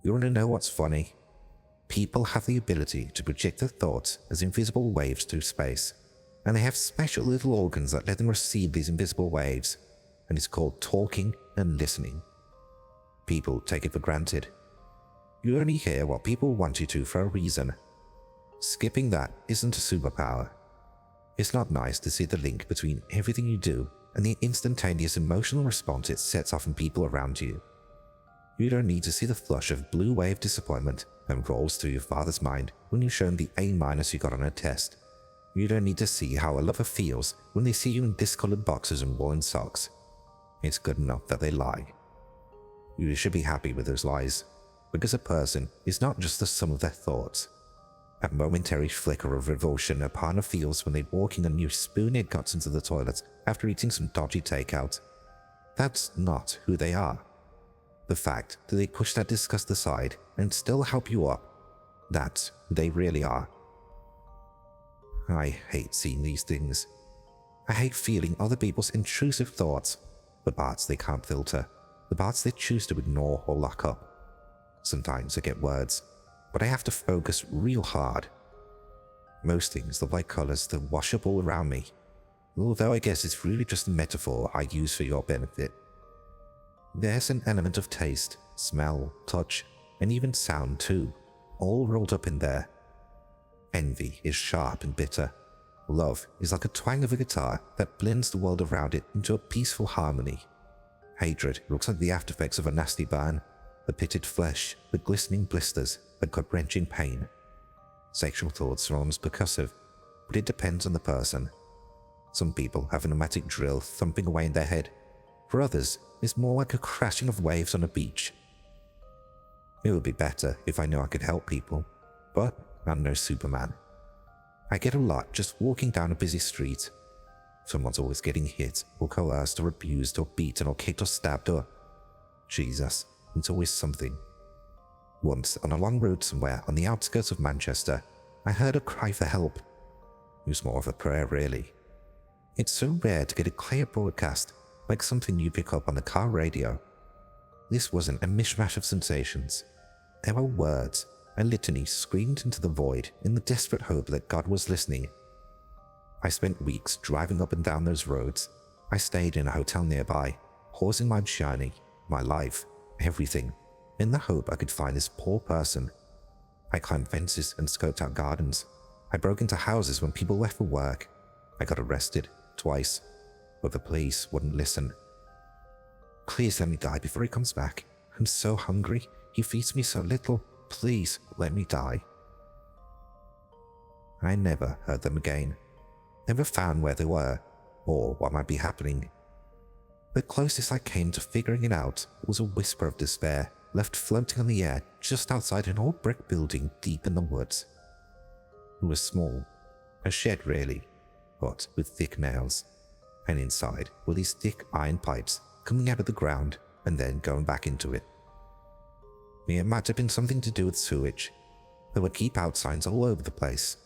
You want to know what's funny? People have the ability to project their thoughts as invisible waves through space, and they have special little organs that let them receive these invisible waves, and it's called talking and listening. People take it for granted. You only hear what people want you to for a reason. Skipping that isn't a superpower. It's not nice to see the link between everything you do and the instantaneous emotional response it sets off in people around you. You don't need to see the flush of blue wave disappointment that rolls through your father's mind when you're shown the A- you got on a test. You don't need to see how a lover feels when they see you in discolored boxers and woolen socks. It's good enough that they lie. You should be happy with those lies, because a person is not just the sum of their thoughts. A momentary flicker of revulsion a partner feels when they walk in a new spoon it guts into the toilet after eating some dodgy takeout. That's not who they are. The fact that they push that disgust aside and still help you up, that's who they really are. I hate seeing these things. I hate feeling other people's intrusive thoughts, the parts they can't filter, the parts they choose to ignore or lock up. Sometimes I get words, but I have to focus real hard. Most things look like colors that wash up all around me, although I guess it's really just a metaphor I use for your benefit. There's an element of taste, smell, touch, and even sound too, all rolled up in there. Envy is sharp and bitter. Love is like a twang of a guitar that blends the world around it into a peaceful harmony. Hatred looks like the aftereffects of a nasty burn, the pitted flesh, the glistening blisters, the gut-wrenching pain. Sexual thoughts are almost percussive, but it depends on the person. Some people have a pneumatic drill thumping away in their head. For others, it's more like a crashing of waves on a beach. It would be better if I knew I could help people, but I'm no Superman. I get a lot just walking down a busy street. Someone's always getting hit, or coerced, or abused, or beaten, or kicked, or stabbed, or... Jesus, it's always something. Once, on a long road somewhere on the outskirts of Manchester, I heard a cry for help. It was more of a prayer, really. It's so rare to get a clear broadcast, like something you pick up on the car radio. This wasn't a mishmash of sensations. There were words, a litany screamed into the void in the desperate hope that God was listening. I spent weeks driving up and down those roads. I stayed in a hotel nearby, horsing my journey, my life, everything, in the hope I could find this poor person. I climbed fences and scoped out gardens. I broke into houses when people left for work. I got arrested, twice, but the police wouldn't listen. Please let me die before he comes back. I'm so hungry. He feeds me so little. Please let me die. I never heard them again. Never found where they were, or what might be happening. The closest I came to figuring it out was a whisper of despair left floating on the air just outside an old brick building deep in the woods. It was small, a shed really, but with thick nails, and inside were these thick iron pipes coming out of the ground and then going back into it. It might have been something to do with sewage. There were keep out signs all over the place.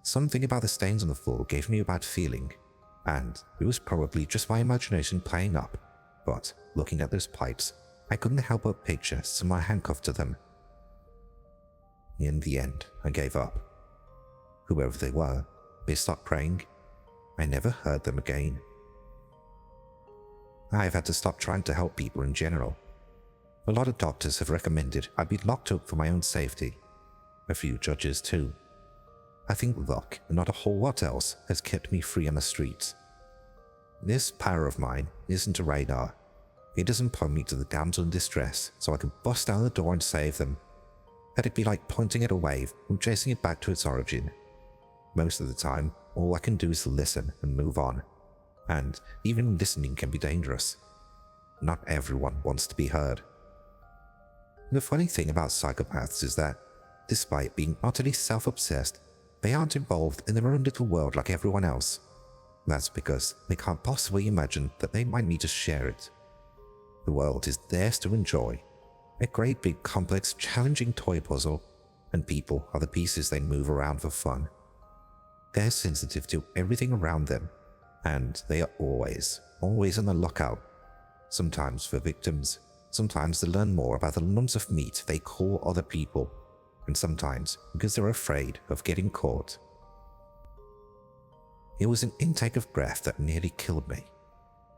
Something about the stains on the floor gave me a bad feeling, and it was probably just my imagination playing up, but looking at those pipes, I couldn't help but picture someone handcuffed to them. In the end, I gave up. Whoever they were, they stopped praying. I never heard them again. I've had to stop trying to help people in general. A lot of doctors have recommended I be locked up for my own safety. A few judges too. I think luck, and not a whole lot else, has kept me free on the streets. This power of mine isn't a radar. It doesn't point me to the damsel in distress so I can bust down the door and save them. That'd be like pointing at a wave and chasing it back to its origin. Most of the time, all I can do is listen and move on. And even listening can be dangerous. Not everyone wants to be heard. The funny thing about psychopaths is that, despite being utterly self-obsessed, they aren't involved in their own little world like everyone else. That's because they can't possibly imagine that they might need to share it. The world is theirs to enjoy, a great big complex challenging toy puzzle, and people are the pieces they move around for fun. They're sensitive to everything around them, and they are always on the lookout, sometimes for victims, Sometimes to learn more about the lumps of meat they call other people, and sometimes because they're afraid of getting caught. It was an intake of breath that nearly killed me.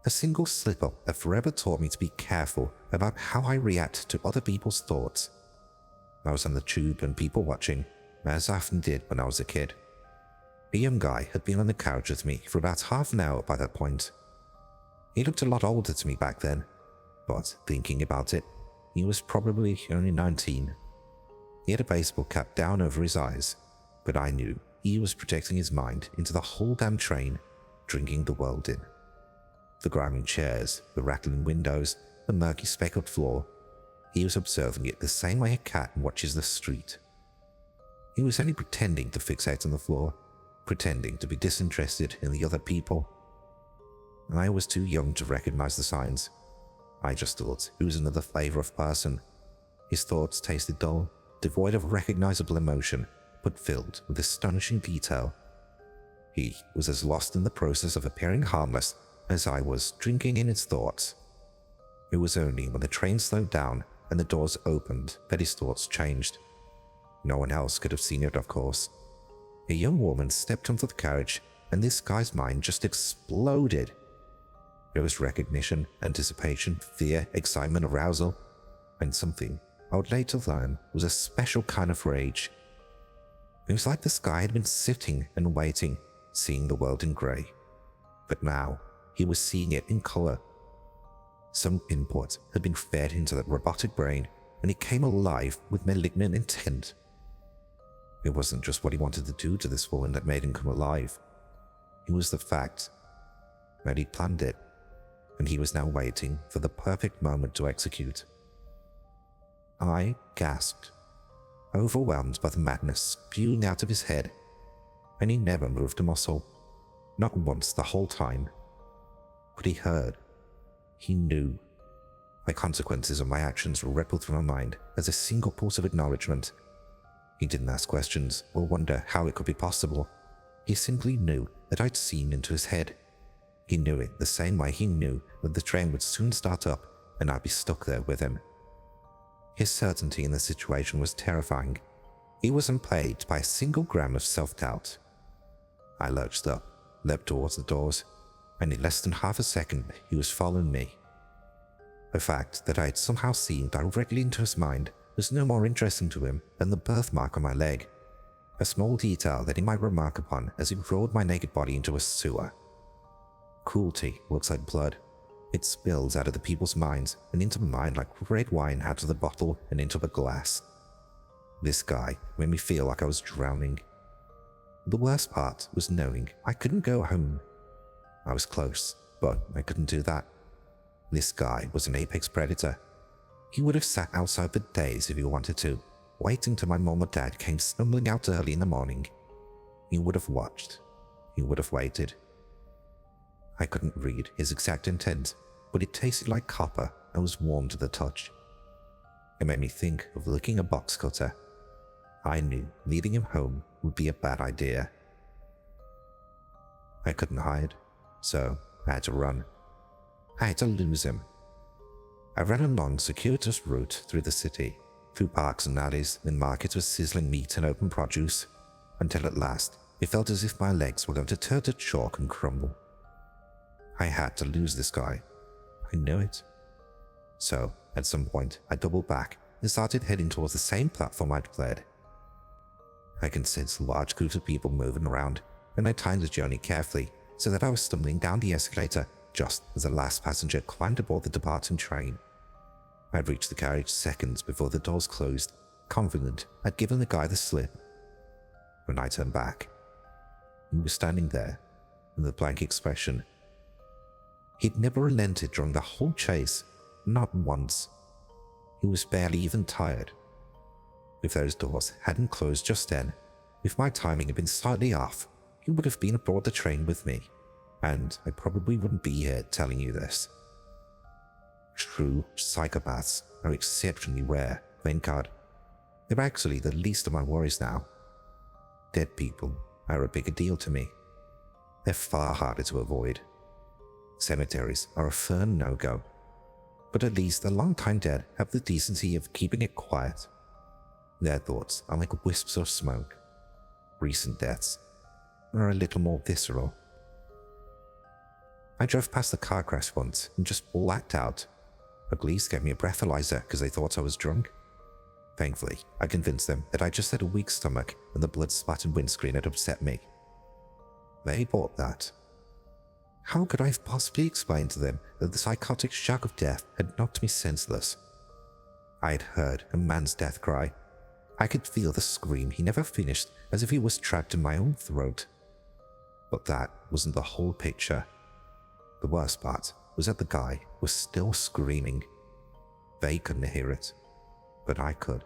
A single slip-up that forever taught me to be careful about how I react to other people's thoughts. I was on the tube and people watching, as I often did when I was a kid. A young guy had been on the couch with me for about half an hour by that point. He looked a lot older to me back then, but thinking about it, he was probably only 19. He had a baseball cap down over his eyes, but I knew he was projecting his mind into the whole damn train, drinking the world in. The grinding chairs, the rattling windows, the murky speckled floor. He was observing it the same way a cat watches the street. He was only pretending to fixate on the floor, pretending to be disinterested in the other people. I was too young to recognize the signs. I just thought he was another flavor of person. His thoughts tasted dull, devoid of recognizable emotion, but filled with astonishing detail. He was as lost in the process of appearing harmless as I was drinking in his thoughts. It was only when the train slowed down and the doors opened that his thoughts changed. No one else could have seen it, of course. A young woman stepped onto the carriage, and this guy's mind just exploded. There was recognition, anticipation, fear, excitement, arousal, and something I would later learn was a special kind of rage. It was like the sky had been sitting and waiting, seeing the world in grey. But now, he was seeing it in colour. Some input had been fed into that robotic brain, and it came alive with malignant intent. It wasn't just what he wanted to do to this woman that made him come alive. It was the fact that he'd planned it, and he was now waiting for the perfect moment to execute. I gasped, overwhelmed by the madness spewing out of his head, and he never moved a muscle, not once the whole time. But he heard. He knew. The consequences of my actions rippled through my mind as a single pulse of acknowledgement. He didn't ask questions or wonder how it could be possible. He simply knew that I'd seen into his head. He knew it the same way he knew that the train would soon start up and I'd be stuck there with him. His certainty in the situation was terrifying. He wasn't plagued by a single gram of self-doubt. I lurched up, leapt towards the doors, and in less than half a second he was following me. The fact that I had somehow seen directly into his mind was no more interesting to him than the birthmark on my leg, a small detail that he might remark upon as he rolled my naked body into a sewer. Cruelty works like blood. It spills out of the people's minds and into mine like red wine out of the bottle and into the glass. This guy made me feel like I was drowning. The worst part was knowing I couldn't go home. I was close, but I couldn't do that. This guy was an apex predator. He would have sat outside for days if he wanted to, waiting till my mom or dad came stumbling out early in the morning. He would have watched. He would have waited. I couldn't read his exact intent, but it tasted like copper and was warm to the touch. It made me think of licking a box cutter. I knew leading him home would be a bad idea. I couldn't hide, so I had to run. I had to lose him. I ran a long, circuitous route through the city, through parks and alleys and markets with sizzling meat and open produce, until at last it felt as if my legs were going to turn to chalk and crumble. I had to lose this guy. I knew it. So, at some point, I doubled back and started heading towards the same platform I'd fled. I could sense large groups of people moving around, and I timed the journey carefully so that I was stumbling down the escalator just as the last passenger climbed aboard the departing train. I'd reached the carriage seconds before the doors closed, confident I'd given the guy the slip. When I turned back, he was standing there with a blank expression. He'd never relented during the whole chase, not once. He was barely even tired. If those doors hadn't closed just then, if my timing had been slightly off, he would have been aboard the train with me, and I probably wouldn't be here telling you this. True psychopaths are exceptionally rare, thank God. They're actually the least of my worries now. Dead people are a bigger deal to me. They're far harder to avoid. Cemeteries are a firm no-go. but at least the long-time dead have the decency of keeping it quiet. Their thoughts are like wisps of smoke. Recent deaths are a little more visceral. I drove past the car crash once and just blacked out. The police gave me a breathalyzer because they thought I was drunk. Thankfully, I convinced them that I just had a weak stomach and the blood-splattered windscreen had upset me. They bought that. How could I have possibly explained to them that the psychotic shock of death had knocked me senseless? I had heard a man's death cry. I could feel the scream he never finished, as if he was trapped in my own throat. But that wasn't the whole picture. The worst part was that the guy was still screaming. They couldn't hear it, but I could.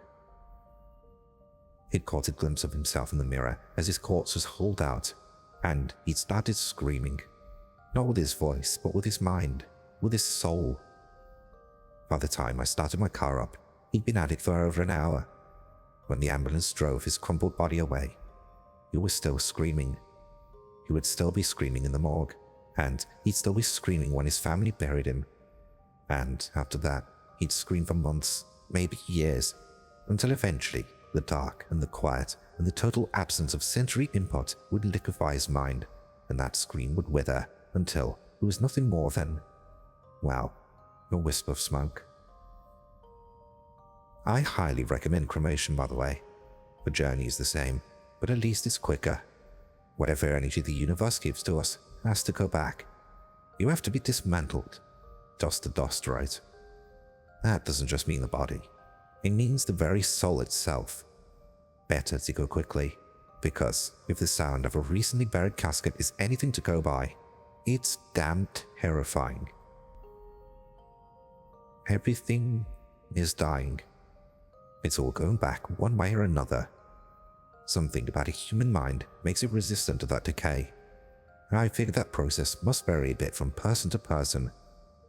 He'd caught a glimpse of himself in the mirror as his corpse was hauled out, and he'd started screaming. Not with his voice, but with his mind, with his soul. By the time I started my car up, he'd been at it for over an hour. When the ambulance drove his crumpled body away, he was still screaming. He would still be screaming in the morgue, and he'd still be screaming when his family buried him. And after that, he'd scream for months, maybe years, until eventually the dark and the quiet and the total absence of sensory input would liquefy his mind, and that scream would wither until it was nothing more than, well, a wisp of smoke. I highly recommend cremation, by the way. The journey is the same, but at least it's quicker. Whatever energy the universe gives to us has to go back. You have to be dismantled, dust to dust, right? That doesn't just mean the body. It means the very soul itself. Better to go quickly, because if the sound of a recently buried casket is anything to go by, it's damn terrifying. Everything is dying. It's all going back one way or another. Something about a human mind makes it resistant to that decay. I figure that process must vary a bit from person to person.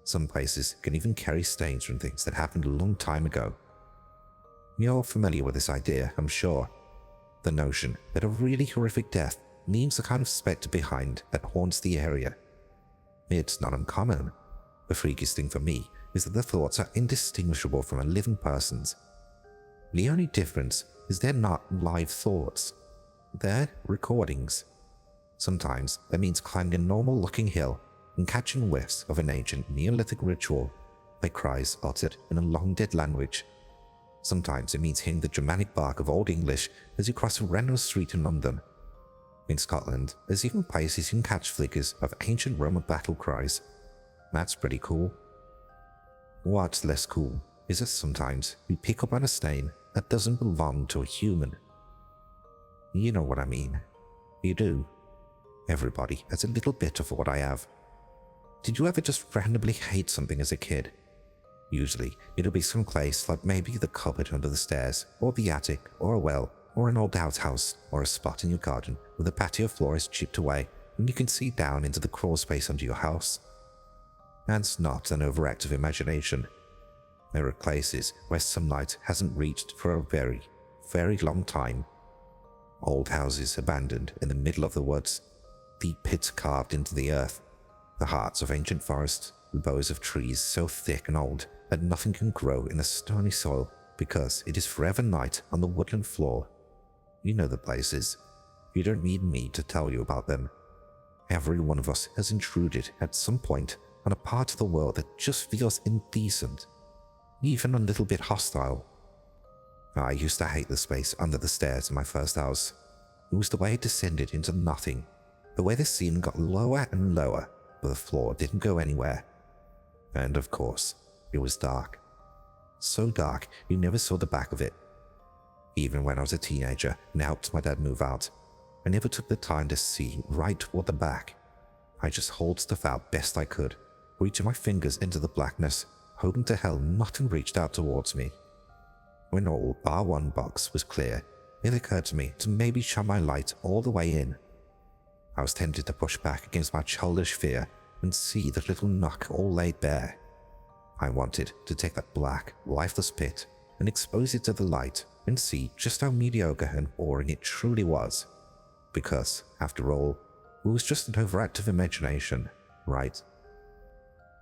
Some places can even carry stains from things that happened a long time ago. You're familiar with this idea, I'm sure. The notion that a really horrific death leaves a kind of spectre behind that haunts the area. It's not uncommon. The freakiest thing for me is that the thoughts are indistinguishable from a living person's. The only difference is they're not live thoughts. They're recordings. Sometimes that means climbing a normal-looking hill and catching whiffs of an ancient Neolithic ritual, like cries uttered in a long-dead language. Sometimes it means hearing the Germanic bark of Old English as you cross a random street in London. In Scotland, there's even places you can catch flickers of ancient Roman battle cries. That's pretty cool. What's less cool is that sometimes we pick up on a stain that doesn't belong to a human. You know what I mean. You do. Everybody has a little bit of what I have. Did you ever just randomly hate something as a kid? Usually, it'll be some place like maybe the cupboard under the stairs, or the attic, or a well, or an old outhouse, or a spot in your garden where the patio floor is chipped away and you can see down into the crawl space under your house. That's not an overactive imagination. There are places where sunlight hasn't reached for a very, very long time. Old houses abandoned in the middle of the woods, deep pits carved into the earth, the hearts of ancient forests, the boughs of trees so thick and old that nothing can grow in the stony soil because it is forever night on the woodland floor. You know the places. You don't need me to tell you about them. Every one of us has intruded at some point on a part of the world that just feels indecent, even a little bit hostile. I used to hate the space under the stairs in my first house. It was the way it descended into nothing, the way the ceiling got lower and lower, but the floor didn't go anywhere. And of course, it was dark. So dark you never saw the back of it. Even when I was a teenager and helped my dad move out, I never took the time to see right toward the back. I just hauled stuff out best I could, reaching my fingers into the blackness, hoping to hell nothing reached out towards me. When all bar one box was clear, it occurred to me to maybe shine my light all the way in. I was tempted to push back against my childish fear and see the little nook all laid bare. I wanted to take that black, lifeless pit and expose it to the light and see just how mediocre and boring it truly was. Because, after all, it was just an overactive imagination, right?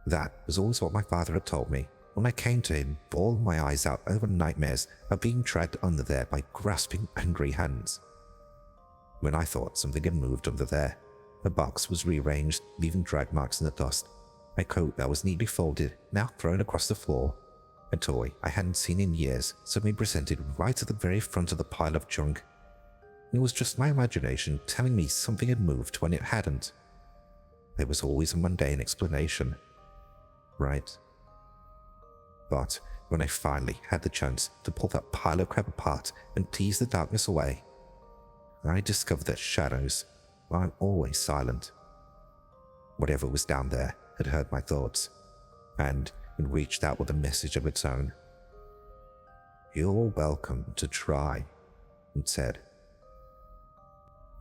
That was always what my father had told me, when I came to him, bawling my eyes out over nightmares of being dragged under there by grasping, angry hands. When I thought something had moved under there, the box was rearranged, leaving drag marks in the dust. My coat that was neatly folded, now thrown across the floor. A toy I hadn't seen in years, suddenly presented right at the very front of the pile of junk. It was just my imagination telling me something had moved when it hadn't. There was always a mundane explanation, right? But when I finally had the chance to pull that pile of crap apart and tease the darkness away, I discovered that shadows are always silent. Whatever was down there had heard my thoughts, and it reached out with a message of its own. "You're welcome to try," it said.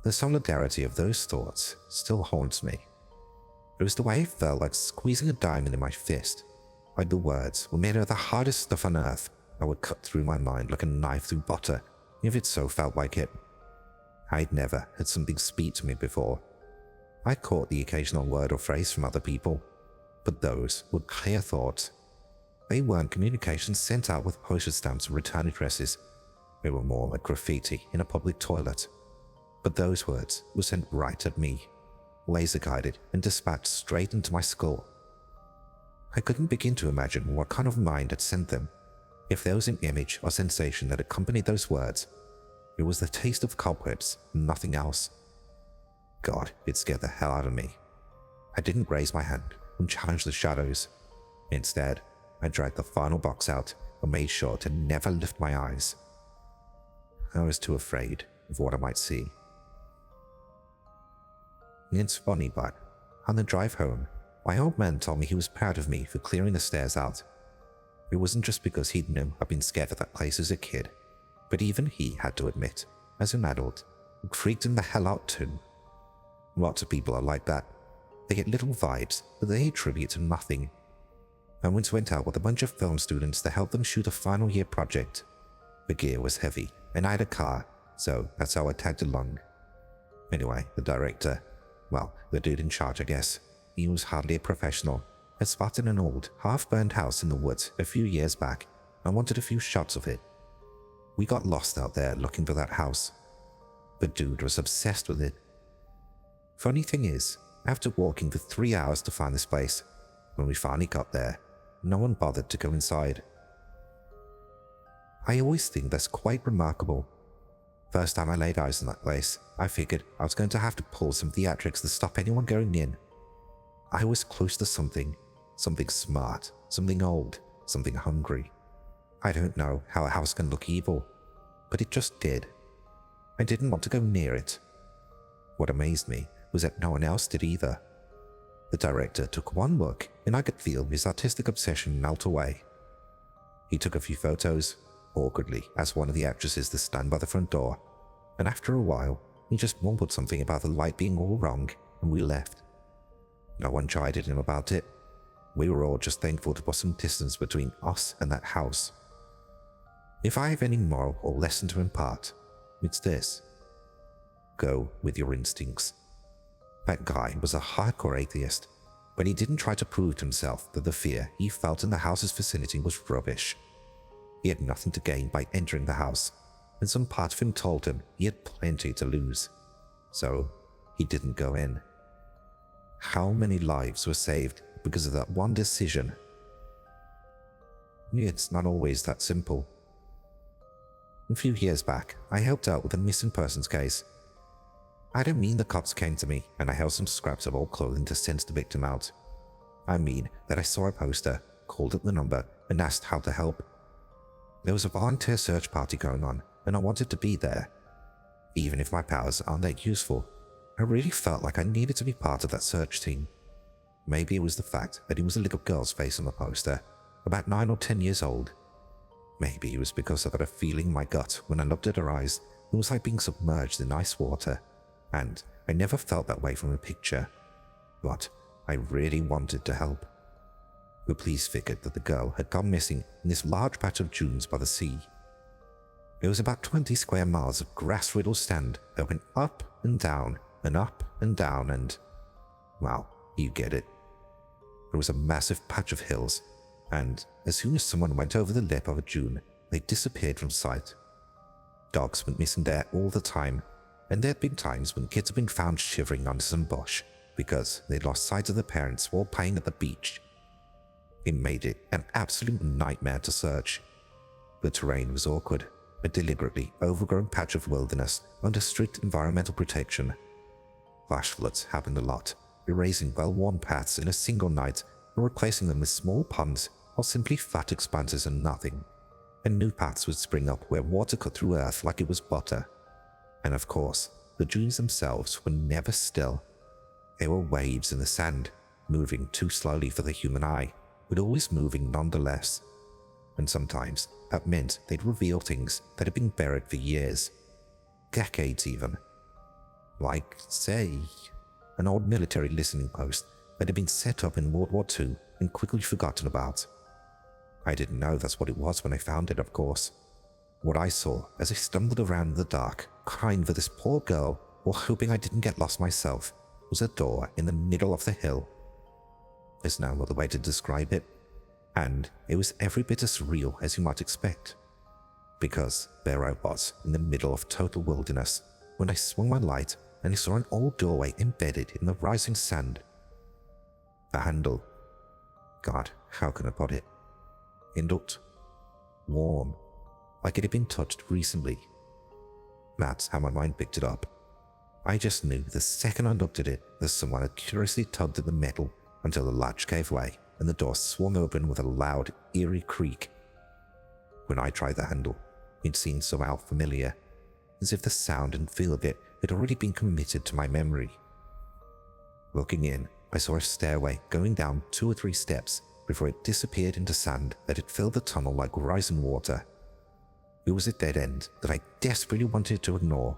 The solidarity of those thoughts still haunts me. It was the way it felt like squeezing a diamond in my fist, like the words were made of the hardest stuff on earth that would cut through my mind like a knife through butter, if it so felt like it. I'd never had something speak to me before. I caught the occasional word or phrase from other people, but those were clear thoughts. They weren't communications sent out with postage stamps and return addresses. They were more like graffiti in a public toilet. But those words were sent right at me, laser-guided and dispatched straight into my skull. I couldn't begin to imagine what kind of mind had sent them. If there was an image or sensation that accompanied those words, it was the taste of cobwebs and nothing else. God, it scared the hell out of me. I didn't raise my hand and challenge the shadows. Instead, I dragged the final box out and made sure to never lift my eyes. I was too afraid of what I might see. It's funny, but on the drive home, my old man told me he was proud of me for clearing the stairs out. It wasn't just because he'd known I'd been scared of that place as a kid, but even he had to admit, as an adult, it freaked him the hell out too. Lots of people are like that. They get little vibes that they attribute to nothing. I once went out with a bunch of film students to help them shoot a final year project. The gear was heavy, and I had a car, so that's how I tagged along. Anyway, the director, well, the dude in charge, I guess, he was hardly a professional, had spotted an old, half-burned house in the woods a few years back and wanted a few shots of it. We got lost out there looking for that house. The dude was obsessed with it. Funny thing is, after walking for 3 hours to find this place, when we finally got there, no one bothered to go inside. I always think that's quite remarkable. First time I laid eyes on that place, I figured I was going to have to pull some theatrics to stop anyone going in. I was close to something smart, something old, something hungry. I don't know how a house can look evil, but it just did. I didn't want to go near it. What amazed me was that no one else did either. The director took one look and I could feel his artistic obsession melt away. He took a few photos, awkwardly asked one of the actresses to stand by the front door, and after a while, he just mumbled something about the light being all wrong, and we left. No one chided him about it. We were all just thankful to put some distance between us and that house. If I have any moral or lesson to impart, it's this. Go with your instincts. That guy was a hardcore atheist, but he didn't try to prove to himself that the fear he felt in the house's vicinity was rubbish. He had nothing to gain by entering the house, and some part of him told him he had plenty to lose. So, he didn't go in. How many lives were saved because of that one decision? It's not always that simple. A few years back, I helped out with a missing persons case. I don't mean the cops came to me and I held some scraps of old clothing to sense the victim out. I mean that I saw a poster, called up the number, and asked how to help. There was a volunteer search party going on, and I wanted to be there. Even if my powers aren't that useful, I really felt like I needed to be part of that search team. Maybe it was the fact that it was a little girl's face on the poster, about 9 or 10 years old. Maybe it was because I got a feeling in my gut when I looked at her eyes. It was like being submerged in ice water, and I never felt that way from a picture. But I really wanted to help. The police figured that the girl had gone missing in this large patch of dunes by the sea. It was about 20 square miles of grass-riddled sand that went up and down and up and down and, well, you get it. It was a massive patch of hills, and as soon as someone went over the lip of a dune, they disappeared from sight. Dogs went missing there all the time, and there had been times when kids had been found shivering under some bush because they'd lost sight of their parents while playing at the beach. It made it an absolute nightmare to search. The terrain was awkward, a deliberately overgrown patch of wilderness under strict environmental protection. Flash floods happened a lot, erasing well-worn paths in a single night and replacing them with small ponds or simply flat expanses and nothing. And new paths would spring up where water cut through earth like it was butter. And of course, the dunes themselves were never still. They were waves in the sand, moving too slowly for the human eye, but always moving nonetheless. And sometimes that meant they'd reveal things that had been buried for years, decades even. Like, say, an old military listening post that had been set up in World War II and quickly forgotten about. I didn't know that's what it was when I found it, of course. What I saw as I stumbled around in the dark, crying for this poor girl while hoping I didn't get lost myself, was a door in the middle of the hill. There's no other way to describe it, and it was every bit as real as you might expect. Because there I was in the middle of total wilderness when I swung my light and I saw an old doorway embedded in the rising sand. The handle, God, how can I put it? It looked warm, like it had been touched recently. That's how my mind picked it up. I just knew the second I looked at it that someone had curiously tugged at the metal until the latch gave way and the door swung open with a loud, eerie creak. When I tried the handle, it seemed somehow familiar, as if the sound and feel of it had already been committed to my memory. Looking in, I saw a stairway going down 2 or 3 steps before it disappeared into sand that had filled the tunnel like rising water. It was a dead end that I desperately wanted to ignore,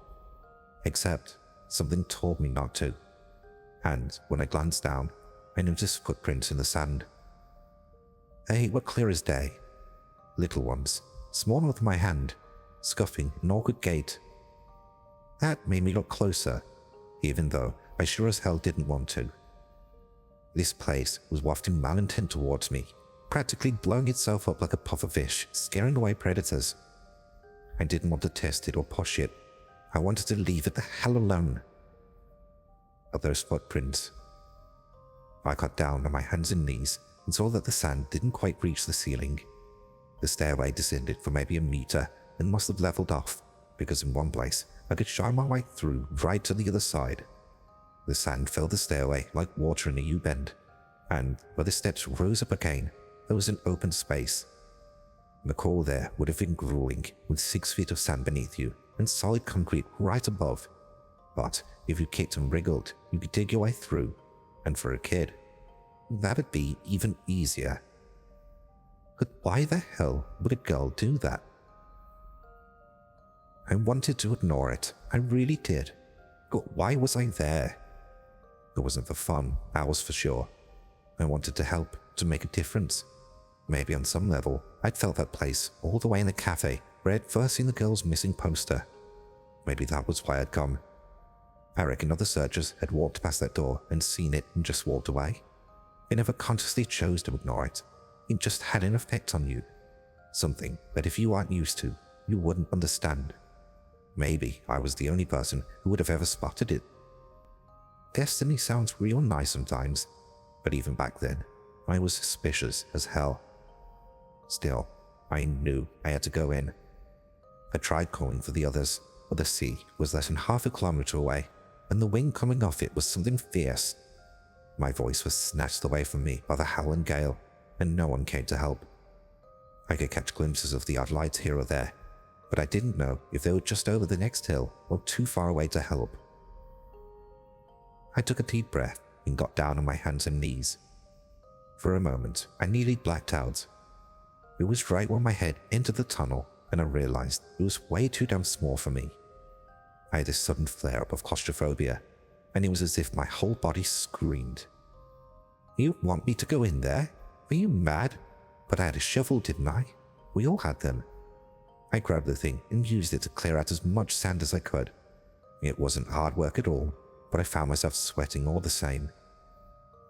except something told me not to. And when I glanced down, I noticed footprints in the sand. They were clear as day, little ones, smaller than my hand, scuffing an awkward gait. That made me look closer, even though I sure as hell didn't want to. This place was wafting malintent towards me, practically blowing itself up like a puff of fish, scaring away predators. I didn't want to test it or push it. I wanted to leave it the hell alone. But those footprints. I got down on my hands and knees and saw that the sand didn't quite reach the ceiling. The stairway descended for maybe a meter and must have leveled off, because in one place I could shine my way through right to the other side. The sand filled the stairway like water in a U-bend, and where the steps rose up again, there was an open space. The core there would have been grueling, with 6 feet of sand beneath you and solid concrete right above. But if you kicked and wriggled, you could dig your way through, and for a kid, that'd be even easier. But why the hell would a girl do that? I wanted to ignore it, I really did. But why was I there? It wasn't for fun, that was for sure. I wanted to help, to make a difference. Maybe on some level, I'd felt that place all the way in the cafe where I'd first seen the girl's missing poster. Maybe that was why I'd come. I reckon other searchers had walked past that door and seen it and just walked away. They never consciously chose to ignore it. It just had an effect on you. Something that if you aren't used to, you wouldn't understand. Maybe I was the only person who would have ever spotted it. Destiny sounds real nice sometimes, but even back then, I was suspicious as hell. Still, I knew I had to go in. I tried calling for the others, but the sea was less than half a kilometer away, and the wind coming off it was something fierce. My voice was snatched away from me by the howling gale, and no one came to help. I could catch glimpses of the odd lights here or there, but I didn't know if they were just over the next hill or too far away to help. I took a deep breath and got down on my hands and knees. For a moment, I nearly blacked out. It was right when my head entered the tunnel and I realized it was way too damn small for me. I had a sudden flare-up of claustrophobia, and it was as if my whole body screamed. You want me to go in there? Are you mad? But I had a shovel, didn't I? We all had them. I grabbed the thing and used it to clear out as much sand as I could. It wasn't hard work at all, but I found myself sweating all the same.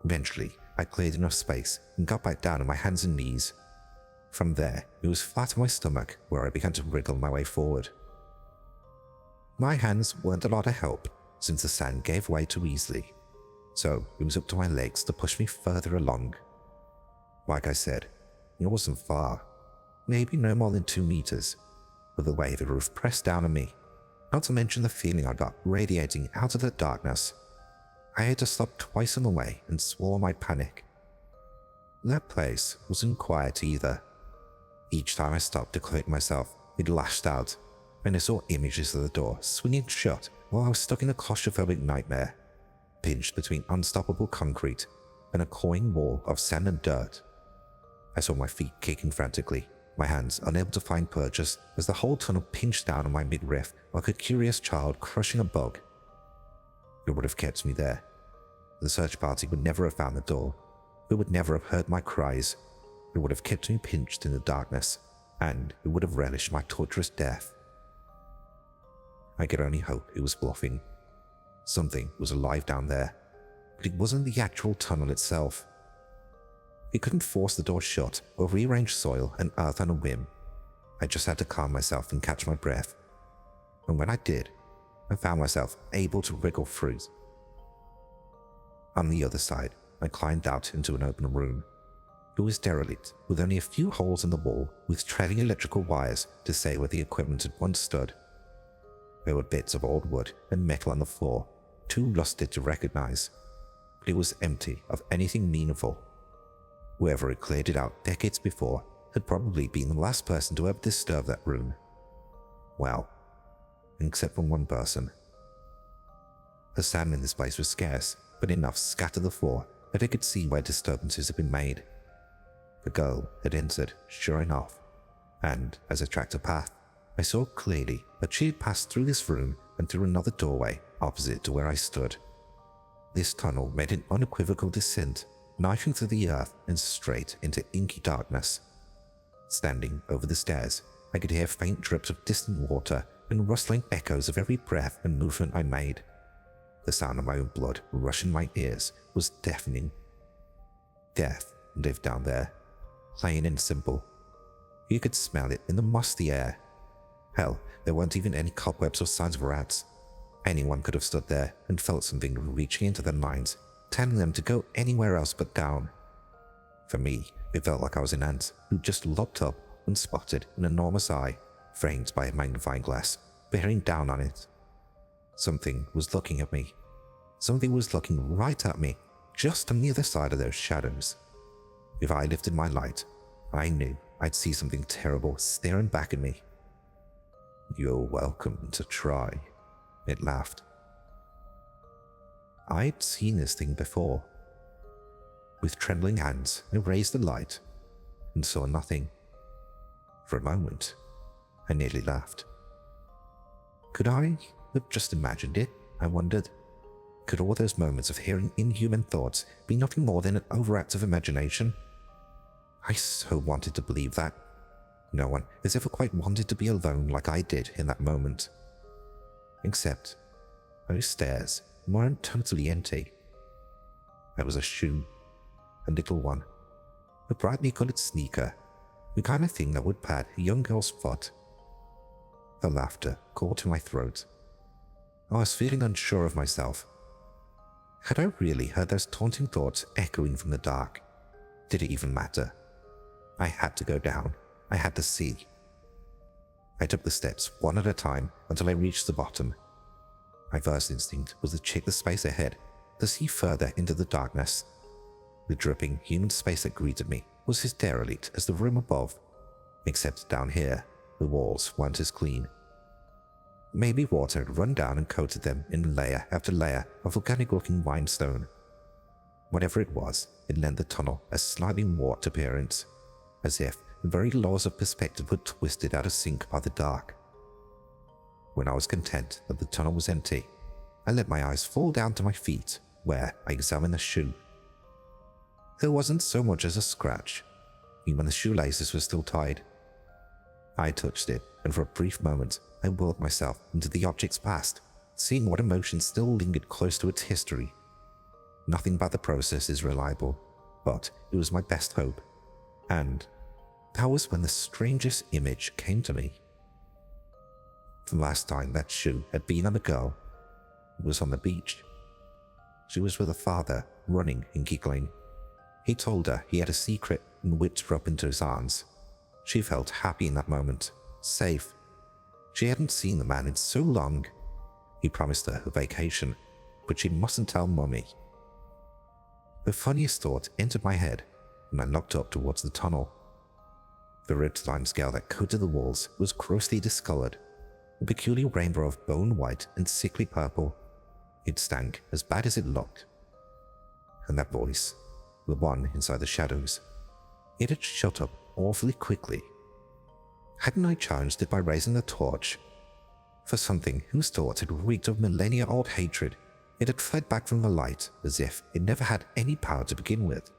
Eventually, I cleared enough space and got back down on my hands and knees. From there, it was flat on my stomach where I began to wriggle my way forward. My hands weren't a lot of help since the sand gave way too easily, so it was up to my legs to push me further along. Like I said, it wasn't far, maybe no more than 2 meters, but the way the roof pressed down on me, not to mention the feeling I got radiating out of the darkness, I had to stop twice on the way and swore my panic. That place wasn't quiet either. Each time I stopped to collect myself, it lashed out, and I saw images of the door swinging shut while I was stuck in a claustrophobic nightmare, pinched between unstoppable concrete and a cawing wall of sand and dirt. I saw my feet kicking frantically, my hands unable to find purchase as the whole tunnel pinched down on my midriff like a curious child crushing a bug. It would have kept me there. The search party would never have found the door. It would never have heard my cries. It would have kept me pinched in the darkness, and it would have relished my torturous death. I could only hope it was bluffing. Something was alive down there, but it wasn't the actual tunnel itself. It couldn't force the door shut or rearrange soil and earth on a whim. I just had to calm myself and catch my breath. And when I did, I found myself able to wriggle through. On the other side, I climbed out into an open room. It was derelict, with only a few holes in the wall with trailing electrical wires to say where the equipment had once stood. There were bits of old wood and metal on the floor, too rusted to recognize, but it was empty of anything meaningful. Whoever had cleared it out decades before had probably been the last person to ever disturb that room. Well, except for one person. The sand in this place was scarce, but enough scattered the floor that I could see where disturbances had been made. The girl had entered, sure enough, and as I tracked her path, I saw clearly that she had passed through this room and through another doorway opposite to where I stood. This tunnel made an unequivocal descent, knifing through the earth and straight into inky darkness. Standing over the stairs, I could hear faint drips of distant water and rustling echoes of every breath and movement I made. The sound of my own blood rushing my ears was deafening. Death lived down there, plain and simple. You could smell it in the musty air. Hell, there weren't even any cobwebs or signs of rats. Anyone could have stood there and felt something reaching into their minds, telling them to go anywhere else but down. For me, it felt like I was an ant who just looked up and spotted an enormous eye, framed by a magnifying glass, bearing down on it. Something was looking at me. Something was looking right at me, just on the other side of those shadows. If I lifted my light, I knew I'd see something terrible staring back at me. "You're welcome to try," it laughed. I'd seen this thing before. With trembling hands, I raised the light and saw nothing. For a moment, I nearly laughed. Could I have just imagined it? I wondered. Could all those moments of hearing inhuman thoughts be nothing more than an overactive imagination? I so wanted to believe that. No one has ever quite wanted to be alone like I did in that moment. Except those stairs weren't totally empty. There was a shoe, a little one, a brightly colored sneaker, the kind of thing that would pad a young girl's foot. The laughter caught in my throat. I was feeling unsure of myself. Had I really heard those taunting thoughts echoing from the dark? Did it even matter? I had to go down. I had to see. I took the steps one at a time until I reached the bottom. My first instinct was to check the space ahead, to see further into the darkness. The dripping human space that greeted me was as derelict as the room above, except down here, the walls weren't as clean. Maybe water had run down and coated them in layer after layer of volcanic-looking limestone. Whatever it was, it lent the tunnel a slightly warped appearance, as if the very laws of perspective were twisted out of sync by the dark. When I was content that the tunnel was empty, I let my eyes fall down to my feet, where I examined the shoe. There wasn't so much as a scratch, even the shoelaces were still tied. I touched it, and for a brief moment, I willed myself into the object's past, seeing what emotions still lingered close to its history. Nothing about the process is reliable. but it was my best hope. And that was when the strangest image came to me. The last time that shoe had been on a girl was on the beach. She was with her father, running and giggling. He told her he had a secret and whipped her up into his arms. She felt happy in that moment, safe. She hadn't seen the man in so long. He promised her a vacation, but she mustn't tell Mummy. The funniest thought entered my head when I looked up towards the tunnel. The ripped limescale that coated the walls was grossly discolored, a peculiar rainbow of bone white and sickly purple. It stank as bad as it looked. And that voice, the one inside the shadows, it had shut up awfully quickly. Hadn't I challenged it by raising the torch? For something whose thoughts had reeked of millennia-old hatred, it had fled back from the light as if it never had any power to begin with.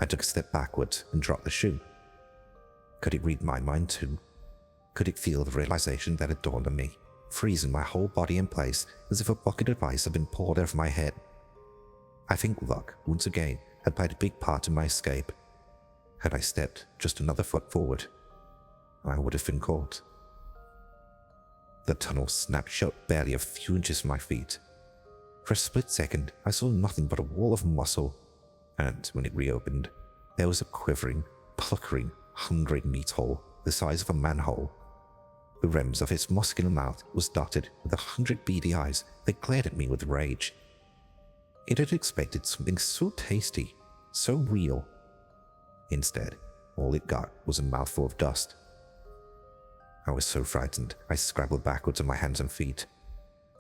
I took a step backwards and dropped the shoe. Could it read my mind too? Could it feel the realization that had dawned on me, freezing my whole body in place as if a bucket of ice had been poured over my head? I think luck, once again, had played a big part in my escape. Had I stepped just another foot forward, I would have been caught. The tunnel snapped shut barely a few inches from my feet. For a split second, I saw nothing but a wall of muscle, and when it reopened, there was a quivering, puckering, hungry meat hole the size of a manhole. The rims of its muscular mouth was dotted with 100 beady eyes that glared at me with rage. It had expected something so tasty, so real. Instead, all it got was a mouthful of dust. I was so frightened, I scrabbled backwards on my hands and feet.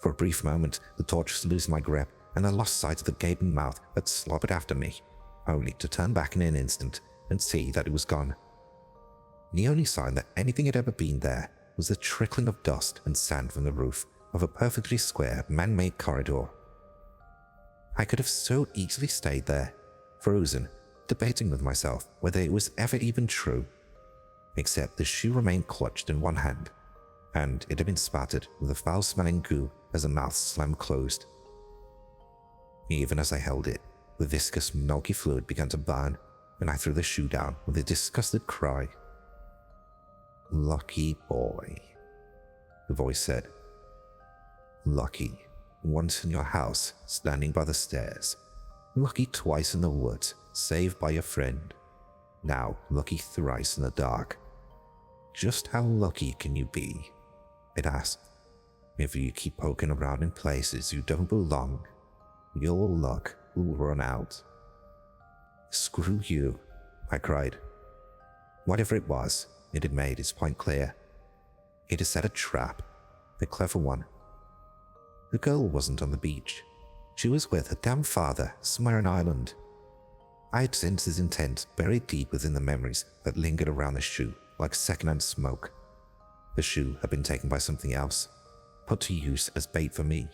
For a brief moment, the torch was losing my grip, and I lost sight of the gaping mouth that slobbered after me, only to turn back in an instant and see that it was gone. The only sign that anything had ever been there was the trickling of dust and sand from the roof of a perfectly square, man-made corridor. I could have so easily stayed there, frozen, debating with myself whether it was ever even true. Except the shoe remained clutched in one hand, and it had been spattered with a foul-smelling goo as the mouth slammed closed. Even as I held it, the viscous, milky fluid began to burn, and I threw the shoe down with a disgusted cry. "Lucky boy," the voice said. "Lucky, once in your house, standing by the stairs. Lucky twice in the woods, saved by your friend. Now lucky thrice in the dark. Just how lucky can you be?" it asked. "If you keep poking around in places you don't belong, your luck will run out." "Screw you," I cried. Whatever it was, it had made its point clear. It had set a trap, a clever one. The girl wasn't on the beach. She was with her damn father somewhere on Ireland. I had sensed his intent buried deep within the memories that lingered around the shoe like secondhand smoke. The shoe had been taken by something else, put to use as bait for me.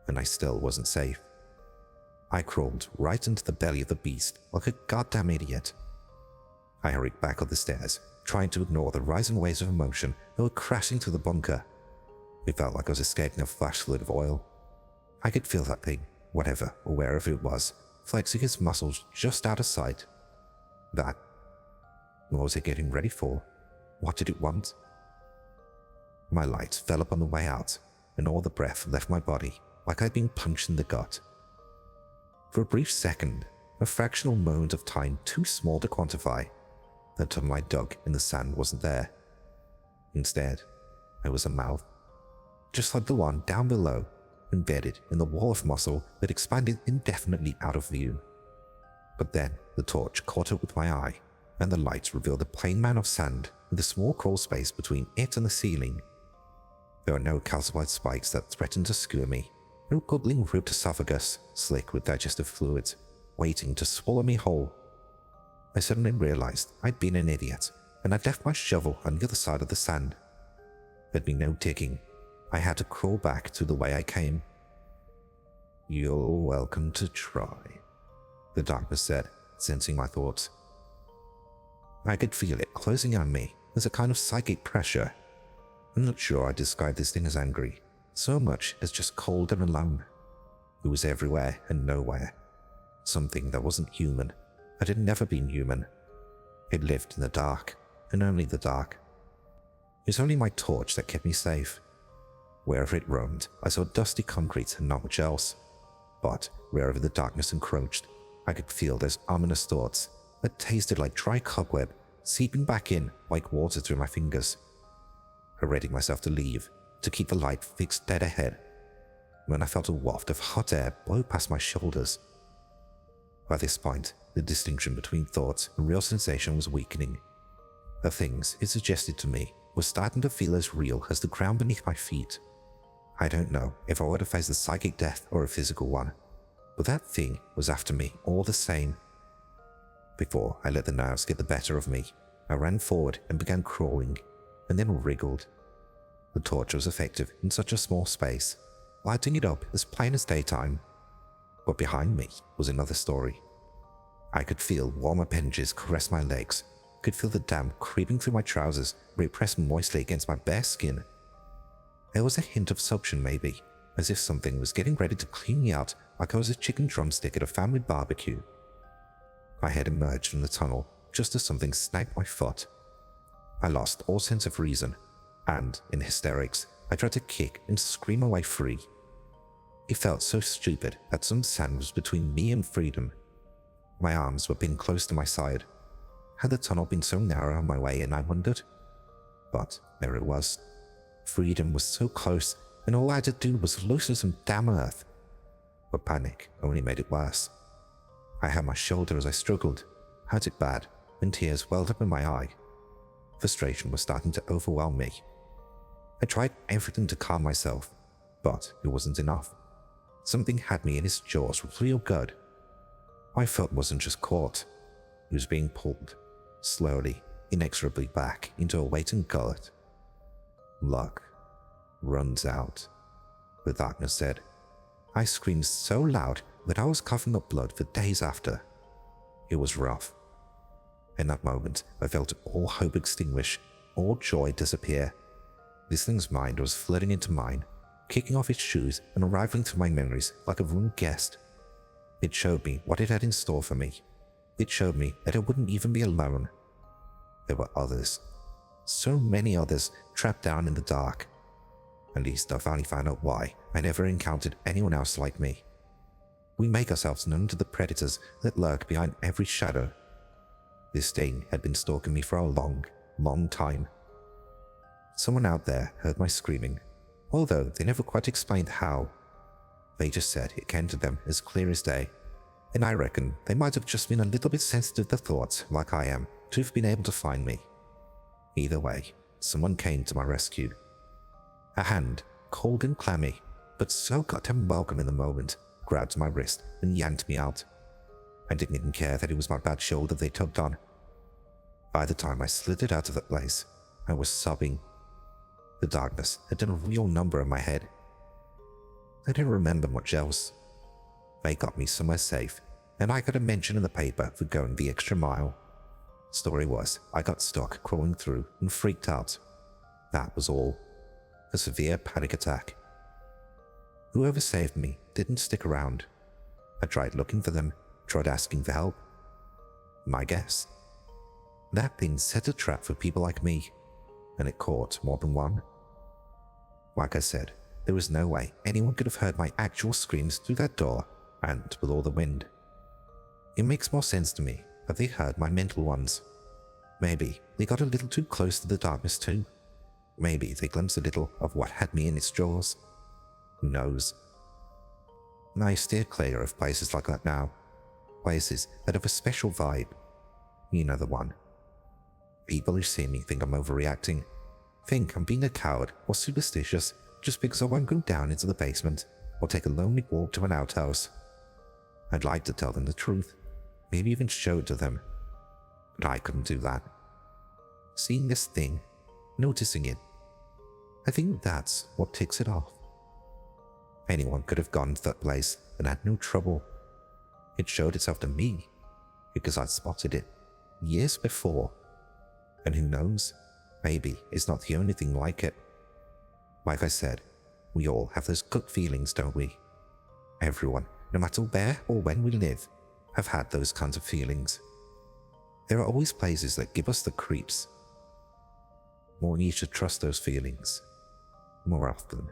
And I still wasn't safe. I crawled right into the belly of the beast like a goddamn idiot. I hurried back up the stairs, trying to ignore the rising waves of emotion that were crashing through the bunker. It felt like I was escaping a flash flood of oil. I could feel that thing, whatever or wherever it was, flexing its muscles just out of sight. That. What was it getting ready for? What did it want? My light fell up on the way out, and all the breath left my body like I'd been punched in the gut. For a brief second, a fractional moment of time too small to quantify, the tunnel I dug in the sand wasn't there. Instead, there was a mouth, just like the one down below, embedded in the wall of muscle that expanded indefinitely out of view. But then the torch caught up with my eye, and the light revealed a plain man of sand with a small crawl space between it and the ceiling. There were no calcified spikes that threatened to skewer me, no gobbling ribbed esophagus, slick with digestive fluids, waiting to swallow me whole. I suddenly realized I'd been an idiot, and I'd left my shovel on the other side of the sand. There'd been no digging. I had to crawl back to the way I came. "You're welcome to try," the darkness said, sensing my thoughts. I could feel it closing on me as a kind of psychic pressure. I'm not sure I'd describe this thing as angry, so much as just cold and alone. It was everywhere and nowhere. Something that wasn't human, that had never been human. It lived in the dark, and only the dark. It was only my torch that kept me safe. Wherever it roamed, I saw dusty concrete and not much else. But wherever the darkness encroached, I could feel those ominous thoughts that tasted like dry cobweb seeping back in like water through my fingers. I readied myself to leave, to keep the light fixed dead ahead, when I felt a waft of hot air blow past my shoulders. By this point, the distinction between thought and real sensation was weakening. The things it suggested to me were starting to feel as real as the ground beneath my feet. I don't know if I would have faced a psychic death or a physical one, but that thing was after me all the same. Before I let the nerves get the better of me, I ran forward and began crawling, and then wriggled. The torch was effective in such a small space, lighting it up as plain as daytime. But behind me was another story. I could feel warm appendages caress my legs, could feel the damp creeping through my trousers where it pressed moistly against my bare skin. There was a hint of suction maybe, as if something was getting ready to clean me out like I was a chicken drumstick at a family barbecue. My head emerged from the tunnel just as something snagged my foot. I lost all sense of reason, and in hysterics, I tried to kick and scream my way free. It felt so stupid that some sand was between me and freedom. My arms were pinned close to my side. Had the tunnel been so narrow on my way in, I wondered? But there it was. Freedom was so close, and all I had to do was loosen some damn earth. But panic only made it worse. I had my shoulder as I struggled, hurt it bad, and tears welled up in my eye. Frustration was starting to overwhelm me. I tried everything to calm myself, but it wasn't enough. Something had me in its jaws real good. My foot wasn't just caught, it was being pulled, slowly, inexorably back into a waiting gullet. Luck runs out, the darkness said. I screamed so loud that I was coughing up blood for days after. It was rough. In that moment, I felt all hope extinguish, all joy disappear. This thing's mind was flooding into mine, kicking off its shoes and arriving through my memories like a ruined guest. It showed me what it had in store for me. It showed me that I wouldn't even be alone. There were others, so many others, trapped down in the dark. At least I finally found out why I never encountered anyone else like me. We make ourselves known to the predators that lurk behind every shadow. This thing had been stalking me for a long, long time. Someone out there heard my screaming, although they never quite explained how. They just said it came to them as clear as day, and I reckon they might have just been a little bit sensitive to thoughts, like I am, to have been able to find me. Either way, someone came to my rescue. A hand, cold and clammy, but so goddamn welcome in the moment, grabbed my wrist and yanked me out. I didn't even care that it was my bad shoulder they tugged on. By the time I slithered out of that place, I was sobbing. The darkness had done a real number on my head. I didn't remember much else. They got me somewhere safe, and I got a mention in the paper for going the extra mile. Story was, I got stuck crawling through and freaked out. That was all. A severe panic attack. Whoever saved me didn't stick around. I tried looking for them, tried asking for help. My guess? That thing set a trap for people like me, and it caught more than one. Like I said, there was no way anyone could have heard my actual screams through that door and with all the wind. It makes more sense to me that they heard my mental ones. Maybe they got a little too close to the darkness too. Maybe they glimpsed a little of what had me in its jaws. Who knows? I steer clear of places like that now. Places that have a special vibe. You know the one. People who see me think I'm overreacting. Think I'm being a coward or superstitious just because I won't go down into the basement or take a lonely walk to an outhouse. I'd like to tell them the truth, maybe even show it to them. But I couldn't do that. Seeing this thing, noticing it, I think that's what ticks it off. Anyone could have gone to that place and had no trouble. It showed itself to me because I'd spotted it years before. And who knows, maybe it's not the only thing like it. Like I said, we all have those gut feelings, don't we? Everyone, no matter where or when we live, have had those kinds of feelings. There are always places that give us the creeps. We need to trust those feelings more often.